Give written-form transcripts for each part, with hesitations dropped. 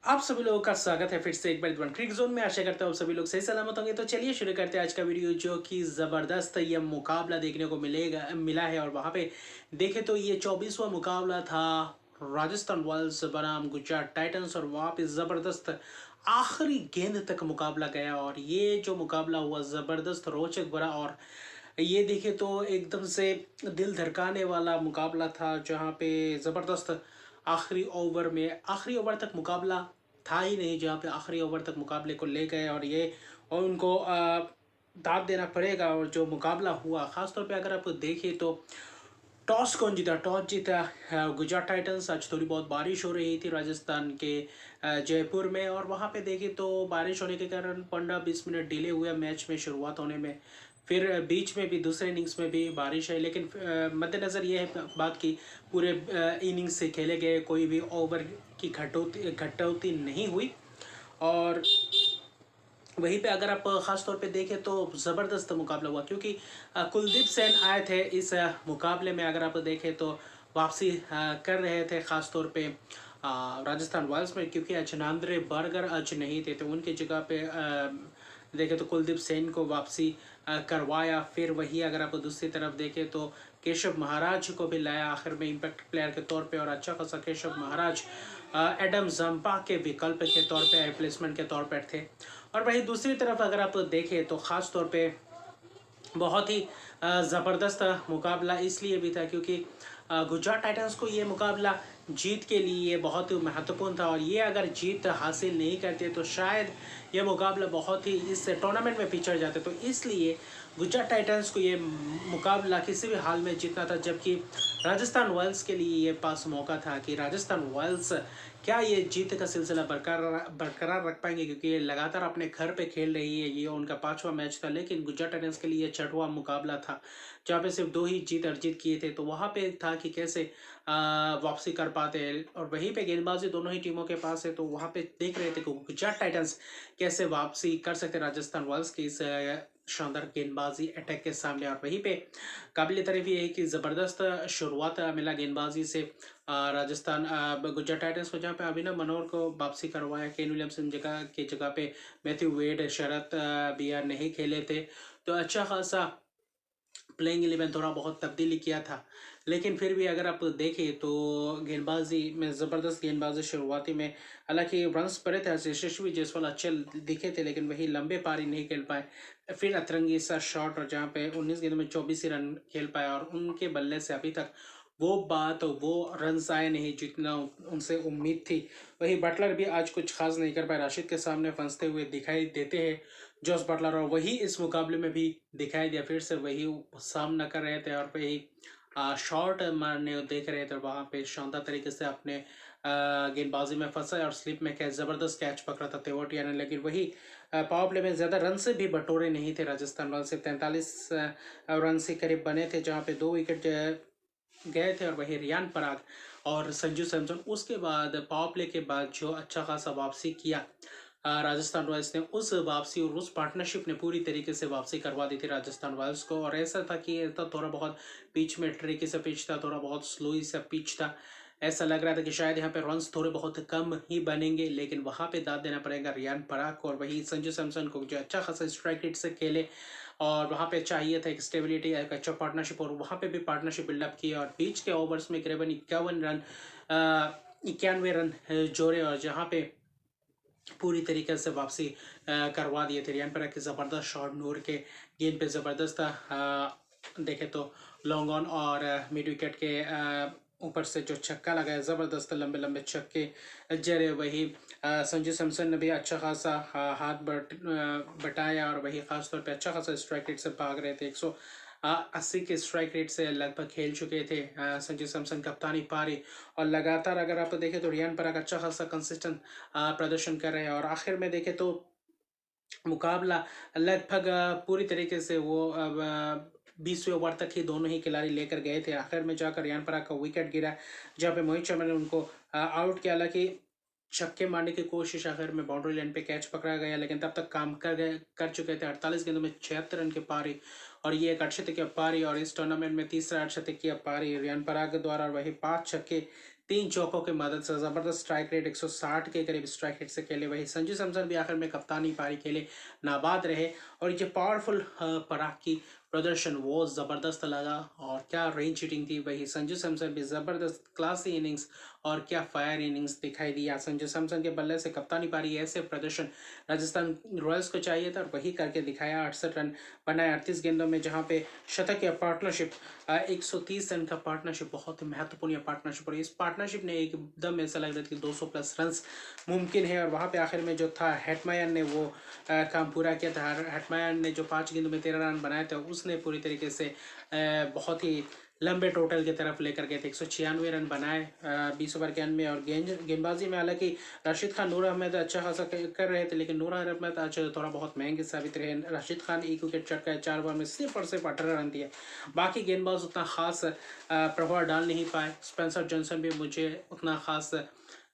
आप सभी लोगों का स्वागत है फिर से एक बार क्रिक जोन में। आशा करता हूँ आप सभी लोग सही सलामत होंगे। तो चलिए शुरू करते हैं आज का वीडियो, जो कि ज़बरदस्त ये मुकाबला देखने को मिला है। और वहाँ पे देखे तो ये 24वां मुकाबला था राजस्थान रॉयल्स बनाम गुजरात टाइटंस। और वहाँ पे ज़बरदस्त आखिरी गेंद तक मुकाबला गया और ये जो मुकाबला हुआ ज़बरदस्त रोचक भरा। और ये देखे तो एकदम से दिल धड़काने वाला मुकाबला था, जहाँ पे ज़बरदस्त आखिरी ओवर तक मुकाबला था ही नहीं, जहाँ पे आखिरी ओवर तक मुकाबले को ले गए। और ये और उनको दाद देना पड़ेगा। और जो मुकाबला हुआ ख़ासतौर पे अगर आप देखें तो टॉस कौन जीता? टॉस जीता गुजरात टाइटंस। आज थोड़ी बहुत बारिश हो रही थी राजस्थान के जयपुर में, और वहाँ पे देखें तो बारिश होने के कारण 15-20 मिनट डिले हुए मैच में शुरुआत होने में। फिर बीच में भी दूसरे इनिंग्स में भी बारिश है, लेकिन मद्देनज़र ये है बात कि पूरे इनिंग्स से खेले गए कोई भी ओवर की घटौती नहीं हुई। और वहीं पे अगर आप ख़ास तौर पे देखें तो ज़बरदस्त मुकाबला हुआ, क्योंकि कुलदीप सेन आए थे इस मुकाबले में। अगर आप देखें तो वापसी कर रहे थे ख़ास तौर पे राजस्थान रॉयल्स में, क्योंकि आज नांद्रे बर्गर आज नहीं थे, तो उनकी जगह पे देखें तो कुलदीप सेन को वापसी करवाया। फिर वही अगर आप दूसरी तरफ देखें तो केशव महाराज को भी लाया आखिर में इम्पैक्ट प्लेयर के तौर पे। और अच्छा खासा केशव महाराज एडम जंपा के विकल्प के तौर पे, रिप्लेसमेंट के तौर पर थे। और वहीं दूसरी तरफ अगर आप देखें तो ख़ास तौर पे बहुत ही ज़बरदस्त मुकाबला इसलिए भी था क्योंकि गुजरात टाइटंस को ये मुकाबला जीत के लिए बहुत ही महत्वपूर्ण था। और ये अगर जीत हासिल नहीं करते तो शायद ये मुकाबला बहुत ही इस टूर्नामेंट में पिछड़ जाते। तो इसलिए गुजरात टाइटंस को ये मुकाबला किसी भी हाल में जीतना था, जबकि राजस्थान रॉयल्स के लिए ये पास मौका था कि राजस्थान रॉयल्स क्या ये जीत का सिलसिला बरकरार रख पाएंगे, क्योंकि ये लगातार अपने घर पे खेल रही है। ये उनका 5वां मैच था, लेकिन गुजरात टाइटंस के लिए 6वां मुकाबला था, जहाँ पे सिर्फ 2 ही जीत अर्जित किए थे। तो वहाँ पे था कि कैसे वापसी कर पाते हैं। और वहीं पे गेंदबाजी दोनों ही टीमों के पास है, तो वहाँ पे देख रहे थे कि गुजरात टाइटंस कैसे वापसी कर सकते राजस्थान रॉयल्स की इस शानदार गेंदबाजी अटैक के सामने। और वहीं पे काबिल तारीफ ये है कि ज़बरदस्त शुरुआत मिला गेंदबाजी से राजस्थान गुजरात टाइटंस को, जहाँ पे अभिनव मनोहर को वापसी करवाया। केन विलियमसन जगह पे मैथ्यू वेड, शरत बियर नहीं खेले थे, तो अच्छा खासा प्लेइंग 11 थोड़ा बहुत तब्दीली किया था। लेकिन फिर भी अगर आप देखें तो गेंदबाजी में ज़बरदस्त गेंदबाजी शुरुआती में, हालांकि रन्स पड़े थे, यशस्वी जायसवाल अच्छे दिखे थे, लेकिन वही लंबे पारी नहीं खेल पाए। फिर अतरंगी सा शॉट, और जहाँ पे 19 गेंदों में 24 ही रन खेल पाए। और उनके बल्ले से अभी तक वो रन्स आए नहीं जितना उनसे उम्मीद थी। वही बटलर भी आज कुछ खास नहीं कर पाए, राशिद के सामने फंसते हुए दिखाई देते हैं जॉस बटलर। और वही इस मुकाबले में भी दिखाई दिया, फिर से वही सामना कर रहे थे और वही शॉट मारने देख रहे थे। वहाँ पे शानदार तरीके से अपने गेंदबाजी में फंसा और स्लिप में कैच ज़बरदस्त कैच पकड़ा था तेवटिया ने। लेकिन वही पावर प्ले में ज़्यादा रन से भी बटोरे नहीं थे राजस्थान रॉयल्स से। 43 रन से करीब बने थे, जहाँ पे 2 विकेट गए थे। और वही रियान पराग और संजू सैमसन उसके बाद पावर प्ले के बाद जो अच्छा खासा वापसी किया राजस्थान रॉयल्स ने, उस वापसी और उस पार्टनरशिप ने पूरी तरीके से वापसी करवा दी थी राजस्थान रॉयल्स को। और ऐसा था कि ऐसा थोड़ा बहुत पिच में ट्रिकी सा पिच था, थोड़ा बहुत स्लोई सा पिच था। ऐसा लग रहा था कि शायद यहाँ पे रन्स थोड़े बहुत कम ही बनेंगे, लेकिन वहाँ पे दाद देना पड़ेगा रियान पराग को और वही संजू सैमसन को, जो अच्छा खासा स्ट्राइक रेट से खेले। और वहाँ पे चाहिए था एक स्टेबिलिटी, एक अच्छा पार्टनरशिप, और वहाँ पे भी पार्टनरशिप बिल्डअप की। और बीच के ओवर्स में करीबन 91 रन जोड़े, और जहाँ पे पूरी तरीके से वापसी करवा दिए थे। रियान पराग की ज़बरदस्त शॉट नूर के गेंद पे ज़बरदस्त देखे तो लॉन्ग ऑन और मिड विकेट के ऊपर से जो छक्का लगाया, ज़बरदस्त लंबे लंबे छक्के जरे। वही संजू सैमसन ने भी अच्छा खासा हाथ बटाया, और वही ख़ास तौर पे अच्छा खासा स्ट्राइक रेट से भाग रहे थे। 180 के स्ट्राइक रेट से लगभग खेल चुके थे संजू सैमसन कप्तानी पारी। और लगातार अगर आप देखें तो रियान पराग अच्छा खासा कंसिस्टेंट प्रदर्शन कर रहे हैं। और आखिर में देखें तो मुकाबला लगभग पूरी तरीके से वो अब 20वें ओवर तक ही दोनों ही खिलाड़ी लेकर गए थे। आखिर में जाकर रियान पराग का विकेट गिरा, जहाँ पे मोहित शर्मा ने उनको आउट किया। हालांकि छक्के मारने की कोशिश, आखिर में बाउंड्री लाइन पे कैच पकड़ा गया, लेकिन तब तक काम कर चुके थे। 48 गेंदों में 76 रन की पारी, और ये एक अर्धशतकीय पारी, और इस टूर्नामेंट में तीसरा अर्धशतकीय पारी रियान पराग द्वारा। और वही 5 छक्के 3 चौकों की मदद से ज़बरदस्त स्ट्राइक रेट 160 के करीब स्ट्राइक रेट से खेले। वही संजू सैमसन भी आखिर में कप्तानी पारी खेले, नाबाद रहे और ये पावरफुल पराग की प्रदर्शन वो ज़बरदस्त लगा और क्या रेंज हिटिंग थी। वही संजू सैमसन भी ज़बरदस्त क्लासी इनिंग्स और क्या फायर इनिंग्स दिखाई दिया। संजू सैमसन के बल्ले से कप्तानी पारी ऐसे प्रदर्शन राजस्थान रॉयल्स को चाहिए था और वही करके दिखाया। 68 रन बनाए 38 गेंदों में, जहां पे शतक या पार्टनरशिप 130 रन का पार्टनरशिप बहुत ही महत्वपूर्ण पार्टनरशिप और इस पार्टनरशिप ने एकदम ऐसा लग रहा था कि 200 प्लस रन मुमकिन है। और वहां पे आखिर में जो था हेटमायर ने वो काम पूरा किया था। हेटमायर ने जो 5 गेंदों में 13 रन बनाए थे उसने पूरी तरीके से बहुत ही लंबे टोटल की तरफ लेकर गए थे। 196 रन बनाए 20 ओवर के अंत में। और गेंदबाजी में हालांकि राशिद खान, नूर अहमद अच्छा खासा कर रहे थे, लेकिन नूर अहमद आज थोड़ा बहुत महंगे साबित रहे। राशिद खान 1 विकेट चटकाए 4 ओवर में सिर्फ और सिर्फ 18 रन दिए। बाकी गेंदबाज उतना खास प्रभाव डाल नहीं पाए। स्पेंसर जॉनसन भी मुझे उतना खास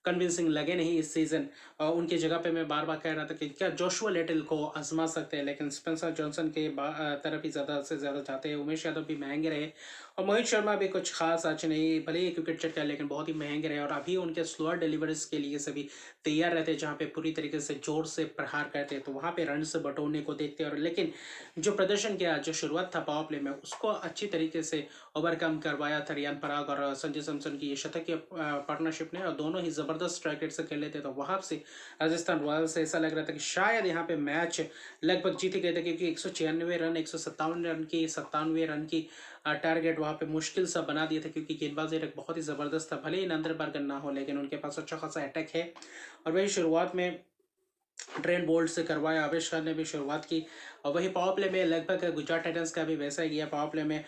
कन्विंसिंग लगे नहीं इस सीज़न। उनकी जगह पे मैं बार बार कह रहा था कि क्या जोशुआ लिटिल को आजमा सकते हैं, लेकिन स्पेंसर जॉनसन के तरफ ही ज़्यादा से ज़्यादा जाते हैं। उमेश यादव भी महंगे रहे और मोहित शर्मा भी कुछ खास आज नहीं, भले ही एक विकेट चटका लेकिन बहुत ही महंगे रहे। और अभी उनके स्लोअर डिलीवरीज के लिए सभी तैयार रहते हैं, जहाँ पे पूरी तरीके से जोर से प्रहार करते हैं, तो वहाँ पे रन से बटोरने को देखते हैं। और लेकिन जो प्रदर्शन किया, जो शुरुआत था पावर प्ले में, उसको अच्छी तरीके से ओवरकम करवाया था रियान पराग और संजय सैमसन की ये शतकीय पार्टनरशिप ने, और दोनों ही जबरदस्त स्ट्राइक रेट से खेल लेते। तो वहां से राजस्थान रॉयल्स से ऐसा लग रहा था कि शायद यहाँ पे मैच लगभग जीत गए थे, क्योंकि 196 रन 157 रन की 97 रन की टारगेट वहां पे मुश्किल सा बना दिए थे, क्योंकि गेंदबाजी बहुत ही जबरदस्त था। भले ही नंदरबर्गर ना हो, लेकिन उनके पास अच्छा खासा अटैक है। और वही शुरुआत में ट्रेंट बोल्ट से करवाया, आवेश खान ने भी शुरुआत की। और वही पावर प्ले में लगभग गुजरात टाइटंस का भी वैसा ही गया। पावर प्ले में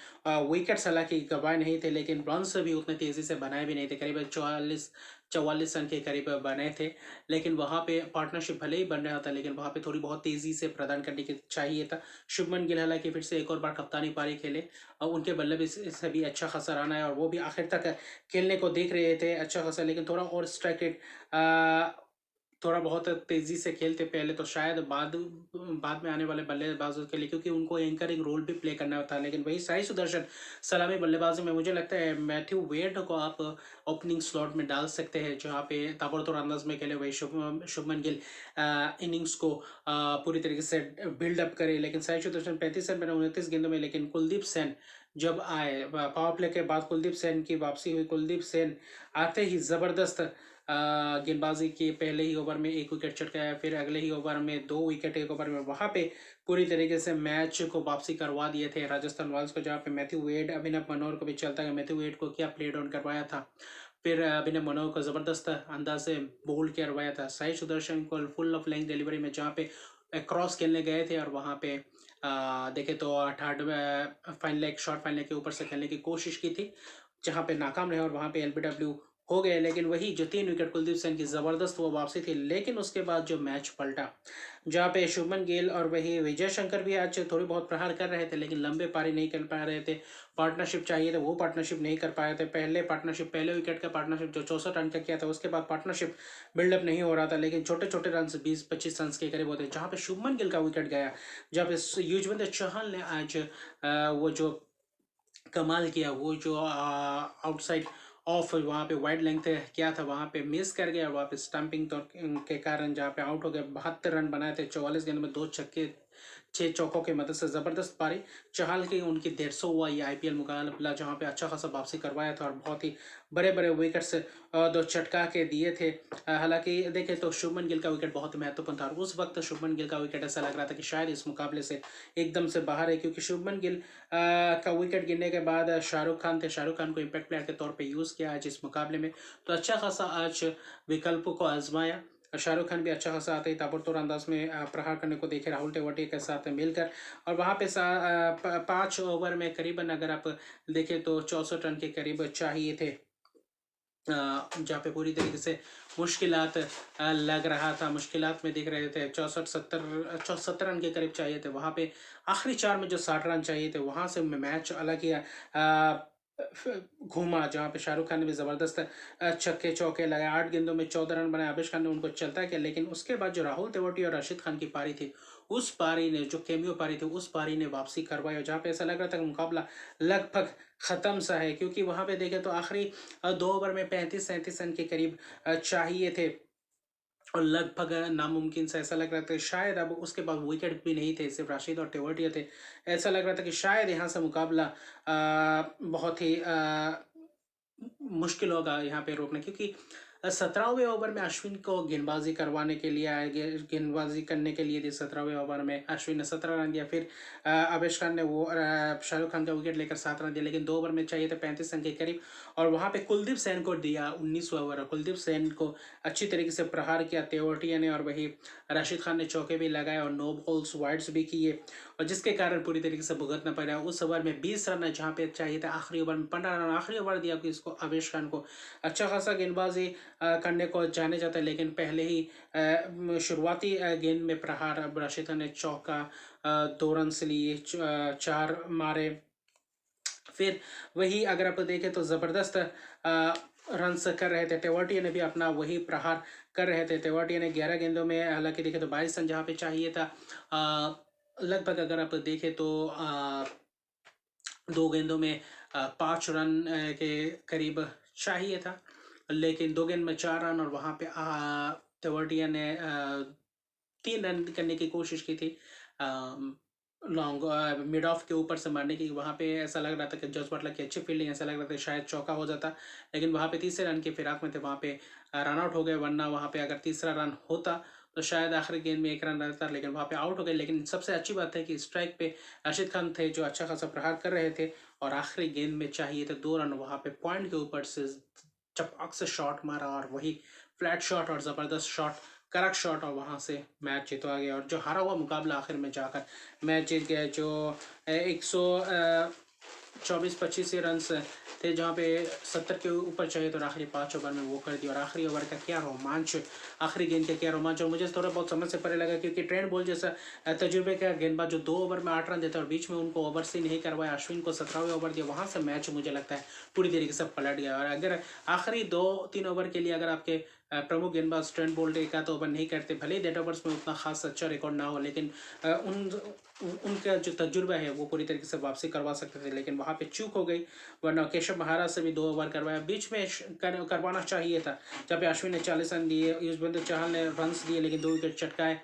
विकेट्स हालांकि गंवाए नहीं थे, लेकिन रन्स भी उतने तेजी से बनाए भी नहीं थे। करीब 44 रन के करीब बने थे, लेकिन वहां पे पार्टनरशिप भले ही बन रहा था, लेकिन वहां पे थोड़ी बहुत तेजी से प्रदान करने की चाहिए था। शुभमन गिल हालांकि फिर से एक और बार कप्तानी पारी खेले और उनके बल्ले से भी अच्छा खासा रन आया और वो भी आखिर तक खेलने को देख रहे थे अच्छा खासा, लेकिन थोड़ा और स्ट्राइक रेट थोड़ा बहुत तेजी से खेलते पहले, तो शायद बाद में आने वाले बल्लेबाजों के लिए, क्योंकि उनको एंकरिंग रोल भी प्ले करना था। लेकिन वही साई सुदर्शन सलामी बल्लेबाजी में मुझे लगता है मैथ्यू वेड को आप ओपनिंग स्लॉट में डाल सकते हैं, जहाँ पे ताबड़तोड़ अंदाज में खेले। वही शुभमन गिल इनिंग्स को पूरी तरीके से बिल्डअप करे। लेकिन साई सुदर्शन 35 रन बने 29 गेंदों में, लेकिन कुलदीप सेन जब आए पावर प्ले के बाद, कुलदीप सेन की वापसी हुई। कुलदीप सेन आते ही ज़बरदस्त गेंदबाजी के पहले ही ओवर में 1 विकेट चटकाया, फिर अगले ही ओवर में 2 विकेट एक ओवर में, वहां पे पूरी तरीके से मैच को वापसी करवा दिए थे राजस्थान रॉयल्स को, जहाँ पे मैथ्यू वेड, अभिनव मनोहर को भी चलता है। मैथ्यू वेड को क्या प्ले डाउन करवाया था, फिर अभिनव मनोहर को जबरदस्त अंदाज से बोल्ड करवाया था। साई सुदर्शन को फुल ऑफ लेंथ डिलीवरी में जहाँ पे क्रॉस खेलने गए थे और वहाँ पे देखे तो third fine leg, short fine leg के ऊपर से खेलने की कोशिश की थी, जहाँ पे नाकाम रहे और वहाँ पे एलबीडब्ल्यू हो गए। लेकिन वही जो 3 विकेट कुलदीप सेन की ज़बरदस्त वो वापसी थी। लेकिन उसके बाद जो मैच पलटा, जहाँ पे शुभमन गिल और वही विजय शंकर भी आज थोड़ी बहुत प्रहार कर रहे थे, लेकिन लंबे पारी नहीं कर पा रहे थे। पार्टनरशिप चाहिए था, वो पार्टनरशिप नहीं कर पाए थे। पहले विकेट का पार्टनरशिप जो 64 रन का किया था, उसके बाद पार्टनरशिप बिल्डअप नहीं हो रहा था, लेकिन छोटे छोटे रन 20-25 रन के करीब होते, जहाँ पे शुभमन गिल का विकेट गया, जहाँ पे युजवेंद्र चहल ने आज वो जो कमाल किया, वो जो आउटसाइड ऑफ वहाँ पे वाइड लेंथ किया था, वहाँ पे मिस कर गया। वहाँ पे स्टंपिंग तो के कारण जहाँ पे आउट हो गया। 72 रन बनाए थे 44 गेंद में, 2 छक्के 6 चौकों की मदद से ज़बरदस्त पारी। चहल की उनकी 150 हुआ ये आईपीएल मुकाबला, जहाँ पे अच्छा खासा वापसी करवाया था और बहुत ही बड़े बड़े विकेट्स 2 चटका के दिए थे। हालांकि देखें तो शुभमन गिल का विकेट बहुत महत्वपूर्ण था और उस वक्त शुभमन गिल का विकेट ऐसा लग रहा था कि शायद इस मुकाबले से एकदम से बाहर है, क्योंकि शुभमन गिल का विकेट गिरने के बाद शाहरुख खान थे, शाहरुख खान को इम्पैक्ट प्लेयर के तौर पे यूज़ किया आज इस मुकाबले में। तो अच्छा खासा आज विकल्पों को आजमाया। शाहरुख खान भी अच्छा खासा आते ही ताबड़तोड़ अंदाज में प्रहार करने को देखे राहुल तेवाटिया के साथ मिलकर। और वहाँ पे 5 ओवर में करीबन अगर आप देखें तो 64 रन के करीब चाहिए थे, जहाँ पे पूरी तरीके से मुश्किलात लग रहा था, मुश्किलात में दिख रहे थे। 64 रन के करीब चाहिए थे, वहाँ पे आखिरी 4 में जो 60 रन चाहिए थे, वहाँ से मैच अलग ही घूमा, जहाँ पे शाहरुख खान ने भी ज़बरदस्त छक्के चौके लगाए, 8 गेंदों में 14 रन बनाए, आबिश खान ने उनको चलता किया। लेकिन उसके बाद जो राहुल तेवतिया और राशिद खान की पारी थी, उस पारी ने, जो कैमियो पारी थी, उस पारी ने वापसी करवाई, और जहाँ पे ऐसा लग रहा था कि मुकाबला लगभग ख़त्म सा है, क्योंकि वहाँ पे देखें तो आखिरी 2 ओवर में 35-37 रन के करीब चाहिए थे, और लगभग नामुमकिन सा ऐसा लग रहा था शायद अब उसके बाद विकेट भी नहीं थे, सिर्फ राशिद और तेवतिया थे। ऐसा लग रहा था कि शायद यहाँ से मुकाबला बहुत ही मुश्किल होगा यहाँ पे रोकना, क्योंकि 17वें ओवर में अश्विन को गेंदबाजी करवाने के लिए गेंदबाजी करने के लिए थी। 17वें ओवर में अश्विन ने 17 रन दिया, फिर आबिश खान ने वो शाहरुख खान का विकेट लेकर 7 रन दिया, लेकिन 2 ओवर में चाहिए थे 35 रन के करीब, और वहाँ पे कुलदीप सेन को दिया 19वें ओवर। कुलदीप सेन को अच्छी तरीके से प्रहार किया तेवतिया ने, और वही राशिद खान ने चौके भी लगाए और नो बॉल्स वाइड्स भी किए, और जिसके कारण पूरी तरीके से भुगतना पड़ा। उस ओवर में 20 रन जहाँ पे चाहिए था, आखिरी ओवर में 15 रन आखिरी ओवर दिया कि इसको आबिश खान को। अच्छा खासा गेंदबाजी करने को जाने जाता है, लेकिन पहले ही शुरुआती गेंद में प्रहार राशिद खान ने चौका 2 रन से लिए, 4 मारे। फिर वही अगर आप देखें तो ज़बरदस्त रन्स कर रहे थे, तेवतिया ने भी अपना वही प्रहार कर रहे थे। तेवतिया ने 11 गेंदों में हालांकि देखें तो 22 रन जहाँ पे चाहिए था, लगभग अगर आप देखें तो 2 गेंदों में 5 रन के करीब चाहिए था, लेकिन 2 गेंद में 4 रन, और वहाँ पे तेवतिया ने 3 रन करने की कोशिश की थी, लॉन्ग मिड ऑफ के ऊपर से मारने की। वहाँ पे ऐसा लग रहा था कि जॉस बटलर की अच्छी फील्डिंग, ऐसा लग रहा था शायद चौका हो जाता, लेकिन वहाँ पे तीसरे रन के फिराक में थे, वहाँ पे रन आउट हो गए। वरना वहाँ पे अगर तीसरा रन होता तो शायद आखिरी गेंद में 1 रन रहता, लेकिन वहाँ पे आउट हो गए। लेकिन सबसे अच्छी बात है कि स्ट्राइक पे राशिद खान थे, जो अच्छा खासा प्रहार कर रहे थे, और आखिरी गेंद में चाहिए थे 2 रन, वहाँ पे पॉइंट के ऊपर से चपक से शॉट मारा, और वही फ्लैट शॉट और ज़बरदस्त शॉट, करेक्ट शॉट, और वहाँ से मैच जितवा गया। और जो हारा हुआ मुकाबला आखिर में जाकर मैच जीत गया, जो 124-25 रन थे, जहाँ पे 70 के ऊपर चाहिए तो आखिरी 5 ओवर में वो कर दिया। और आखिरी ओवर का क्या रोमांच, आखिरी गेंद का क्या रोमांच, और मुझे थोड़ा बहुत समझ से परे लगा, क्योंकि ट्रेंट बोल्ट जैसा तजुर्बे का गेंदबाज जो 2 ओवर में 8 रन देता है और बीच में उनको ओवर से नहीं करवाया, अश्विन को 17वें ओवर दिया, वहाँ से मैच मुझे लगता है पूरी तरीके से पलट गया। और अगर आखिरी 2-3 ओवर के लिए अगर आपके प्रमुख गेंदबाज ट्रेंट बोल्ट एक आध ओवर नहीं करते, भले ही डेड ओवर्स में उतना खास अच्छा रिकॉर्ड ना हो, लेकिन उनका जो तजुर्बा है वो पूरी तरीके से वापसी करवा सकते थे, लेकिन वहाँ पे चूक हो गई। वरना केशव महाराज से भी 2 ओवर करवाया, बीच में करवाना चाहिए था, जब पे अश्विन ने 40 रन दिए, युजवेंद्र चहल ने रन्स दिए लेकिन 2 विकेट चटकाए,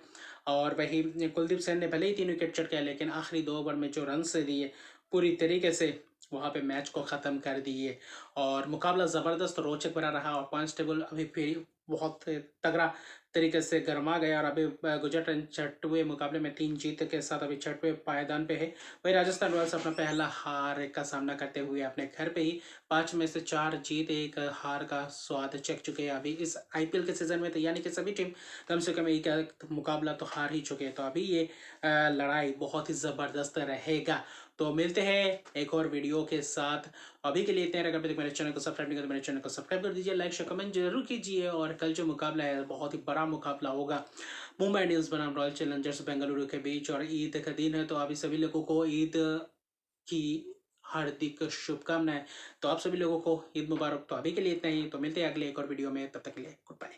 और वही कुलदीप सेन ने भले ही 3 विकेट चटकाए, लेकिन आखिरी 2 ओवर में जो रन्स दिए पूरी तरीके से वहाँ पे मैच को ख़त्म कर दिए। और मुकाबला ज़बरदस्त रोचक बना रहा, और पॉइंट्स टेबल अभी फिर बहुत तगड़ा तरीके से गर्मा गया, और अभी गुजरात 6वें मुकाबले में 3 जीत के साथ अभी 6वें पायदान पे है। वही राजस्थान रॉयल्स अपना पहला हार का सामना करते हुए अपने घर पे ही 5 में से 4 जीत 1 हार का स्वाद चख चुके हैं अभी इस आईपीएल के सीजन में। तो यानी कि सभी टीम कम से कम एक मुकाबला तो हार ही चुके हैं, तो अभी ये लड़ाई बहुत ही ज़बरदस्त रहेगा। तो मिलते हैं एक और वीडियो के साथ, अभी के लिए इतने। अगर अभी तक मेरे चैनल को सब्सक्राइब नहीं किया तो मेरे चैनल को सब्सक्राइब कर दीजिए, लाइक शेयर कमेंट जरूर कीजिए। और कल जो मुकाबला है बहुत ही बड़ा मुकाबला होगा, मुंबई इंडियंस बनाम रॉयल चैलेंजर्स बेंगलुरु के बीच, और ईद का दिन है, तो अभी सभी लोगों को ईद की हार्दिक शुभकामनाएं। तो आप सभी लोगों को ईद मुबारक। तो अभी के लिए इतना ही, तो मिलते हैं अगले एक और वीडियो में, तब तक के लिए गुड बाय।